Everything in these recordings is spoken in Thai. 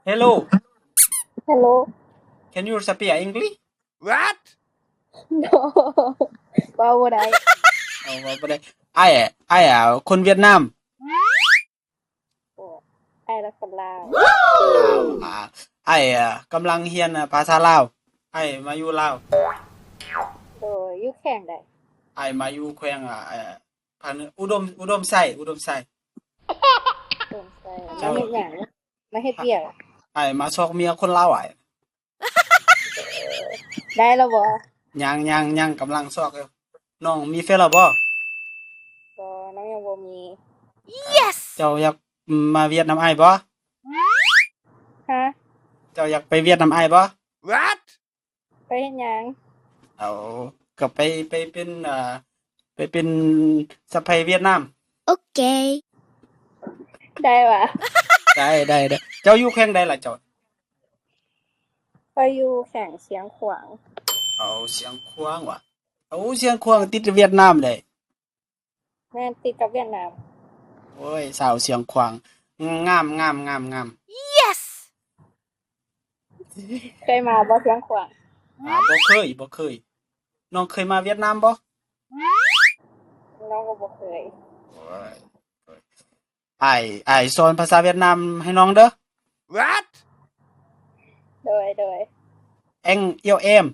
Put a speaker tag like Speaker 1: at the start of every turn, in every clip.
Speaker 1: Hello,
Speaker 2: Hello.
Speaker 1: can you speak English?
Speaker 3: What?
Speaker 2: No. Why would I?
Speaker 1: ว่าบ่ได้อ้ายคนเวียดนาม
Speaker 2: Oh, I ละคนลาว
Speaker 1: อ่าอ้ายกำลังเรียนภาษาลาวอ้ายมาอยู่ลาว
Speaker 2: โดยอยู่แข่งได้
Speaker 1: อ้ายมาอยู่แขวงภาคเหนืออุดมไส
Speaker 2: สงสัยมาเฮ็ดหยังมาเฮ็ดเวียกอะ
Speaker 1: อ้ายมาซอกเมียคนลาวอ้าย
Speaker 2: ได้แล้วบ่
Speaker 1: ยังกำลังซอกอยู่น้องมีแฟนแล้วบ่
Speaker 2: บ่น้องยังบ่มี
Speaker 1: เจ้าอยากมาเวียดนามอ้ายบ่
Speaker 2: ฮะ
Speaker 1: เจ้าอยากไปเวียดนามอ้ายบ่
Speaker 3: What?
Speaker 2: ไปเฮ็ดหยัง
Speaker 1: เอาก็ไปเป็นไปเป็นสะใภ้เวียดนาม
Speaker 4: Okay.
Speaker 2: ได้ว่ะ
Speaker 1: ได้เจ้าอยู่แขวงใดล่ะเจ้า
Speaker 2: ไปอยู่แข่งเสียงขวาง
Speaker 1: เอาเสียงควางว่ะเอาเสียงควางติดเวียดนามเลย
Speaker 2: แม่นติดกับเวียดนาม
Speaker 1: โอ้ยสาวเสียงควางงาม
Speaker 4: Yes.
Speaker 2: เคยมาบ่เสียงขวาง
Speaker 1: บ่เคยน้องเคยมาเวียดนามบ่
Speaker 2: น้องก็บ่เคย
Speaker 1: โอ้ยอ้ายสอนภาษาเวียดนามให้น้องเด้อ
Speaker 3: What?
Speaker 2: โดย
Speaker 1: เอ็งเอียวเอม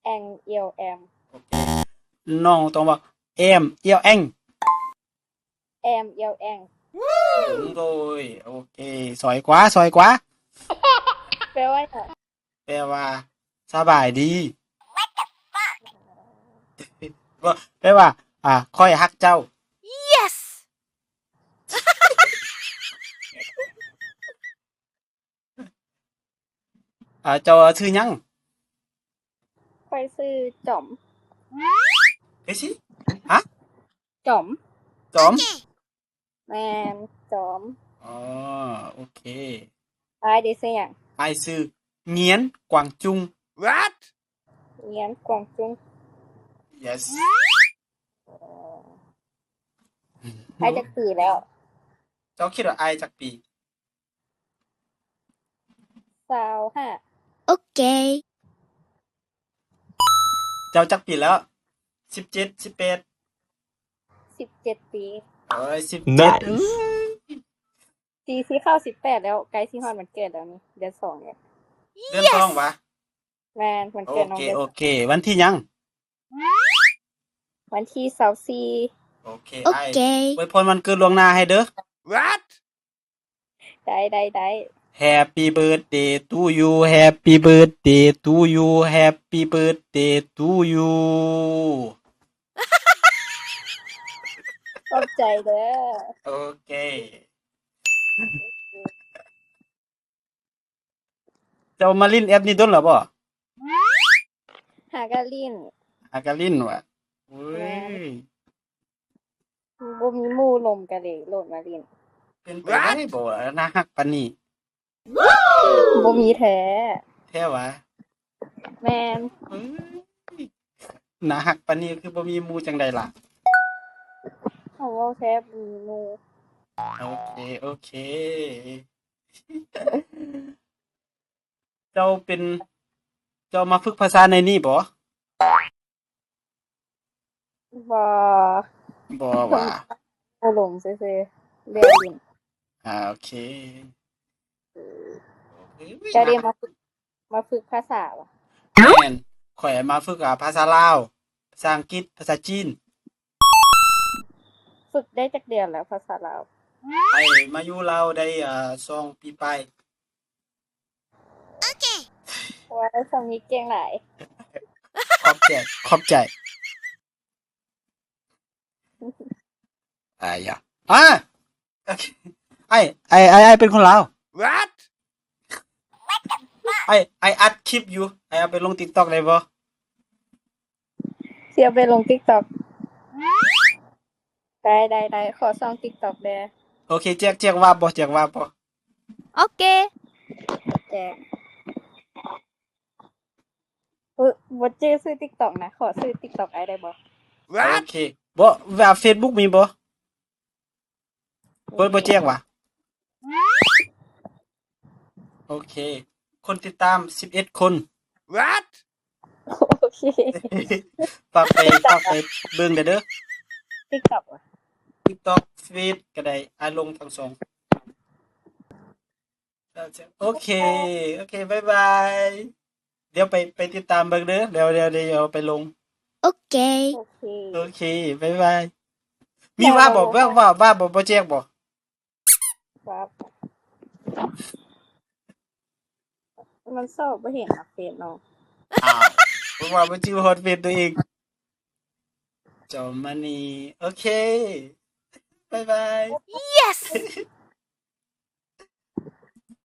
Speaker 2: แองเอียวแอม
Speaker 1: น้องต้องว่าเอมเอียวเอ็ง
Speaker 2: แอมเอียวแอง
Speaker 1: โดยโอเคสอยกว่า
Speaker 2: แปลว่าหยัง
Speaker 1: แปลว่าสบายดีบ่แปลว่าค่อยฮักเจ้า
Speaker 4: Yes.
Speaker 1: เจ้าชื่อหยัง
Speaker 2: ค่อยชื่อจ๋อม
Speaker 1: เฮ้ยสิ
Speaker 2: จ๋อม
Speaker 1: จอม
Speaker 2: แม่นจ๋อม
Speaker 1: อ๋อโอเค
Speaker 2: อ้ายได้ชื่อหยัง
Speaker 1: อ้ายชื่อเงียนกวางจุง
Speaker 3: What?
Speaker 2: เงียนกวางจุง
Speaker 1: yes
Speaker 2: อ้ายจักปีแล้ว
Speaker 1: เจ้าคิดว่าอ้ายจักปี
Speaker 2: 25
Speaker 4: Okay.
Speaker 1: เจ้าจักปีแล้ว17 18
Speaker 2: 17 ปี
Speaker 1: โอ้ย17
Speaker 2: ปีสิเข้า18แล้วใกล้สิฮอดวันเกิดแล้วนี่เดือน2เนี่ย
Speaker 1: เดือนทองวะ
Speaker 2: แม่นวัน
Speaker 1: โอ
Speaker 2: เกิดน้อง
Speaker 1: เค
Speaker 2: เดือน
Speaker 1: โอเค วันที่หยัง
Speaker 2: วันที่24
Speaker 1: โอเคอ้าย
Speaker 4: Okay.
Speaker 1: อวยพรวันเกิดล่วงหน้าให้เด้อ
Speaker 3: What?
Speaker 2: ได้
Speaker 1: Happy birthday to you Happy birthday to you Happy birthday to you
Speaker 2: ขอบใจเด้อ
Speaker 1: โอเคเจ้ามาลิ้นแอปนี้โดนแล้วบ่
Speaker 2: หากะลิ้น
Speaker 1: อากาลิ้นว่ะโอ้ย
Speaker 2: บ่มีหมู่ลมก็เลยโหลดมาลิ้น
Speaker 1: เป็นไปได้บ่น่าฮักปานนี้
Speaker 2: บ่มีแท้
Speaker 1: แท้วะ
Speaker 2: แม่น
Speaker 1: เอ้ยน่าฮักปานนี้คือบ่มีหมู่จังได๋ล่ะ
Speaker 2: เฮาเว้าแท้บ่มีหมู่
Speaker 1: โอเค เจ้ามาฝึกภาษาในนี้บ่
Speaker 2: บ่
Speaker 1: บ่ว่า
Speaker 2: บ่ลมซื่อๆเรียนลิ้น
Speaker 1: โอเค
Speaker 2: จะได้มาฝึกภาษาบ่
Speaker 1: แม่นข้อยมาฝึกภาษาลาวภาษาอังกฤษภาษาจีน
Speaker 2: ฝึกได้จักเดือนแล้วภาษาลาว
Speaker 1: ไปมาอยู่ลาวได้2 ปีไป
Speaker 2: ว่าได้สำนี้เก่งหลาย
Speaker 1: ขอบใจอย่าโอเคไอ้เป็นคนลาว
Speaker 3: What?
Speaker 1: ไอ้อัดคลิปอยู่ไอ้เอาไปลง TikTok ได้บ่
Speaker 2: เสียไปลง TikTok ได้ขอส่อง TikTok แด่
Speaker 1: โอเคแจกว่าบ่
Speaker 4: Okay.
Speaker 2: แจกบ่จื้อชื่อ TikTok นะขอชื่อ TikTok อ้ายได้บ่
Speaker 1: โอ
Speaker 3: What?
Speaker 1: เคบ่ว่า Facebook มีบ่แจกว่ะ โอเค คนติดตาม11 คน
Speaker 3: What?
Speaker 2: โอเค
Speaker 1: ฝากไปเบิ่งเด้อ
Speaker 2: ติ๊กต็อกอ่ะ
Speaker 1: TikTok เฟซก็ได้ลงทั้งสองโอเค โอเค บ๊ายบาย เดี๋ยวไปติดตามเบิ่งเด้อเดี๋ยวไปลง
Speaker 4: Okay.
Speaker 2: โอเค
Speaker 1: โอเค บ๊ายบาย มีว่าบอกว่าบ่แจ้งบ่
Speaker 2: ครับ มันเศร้าไม่เห็นอัปเดตเนาะ
Speaker 1: อ้าวเพราะว่าบ่ชื่อฮอตเฟซตัวเองจอมมานี่โอเค บ๊ายบาย
Speaker 4: Yes.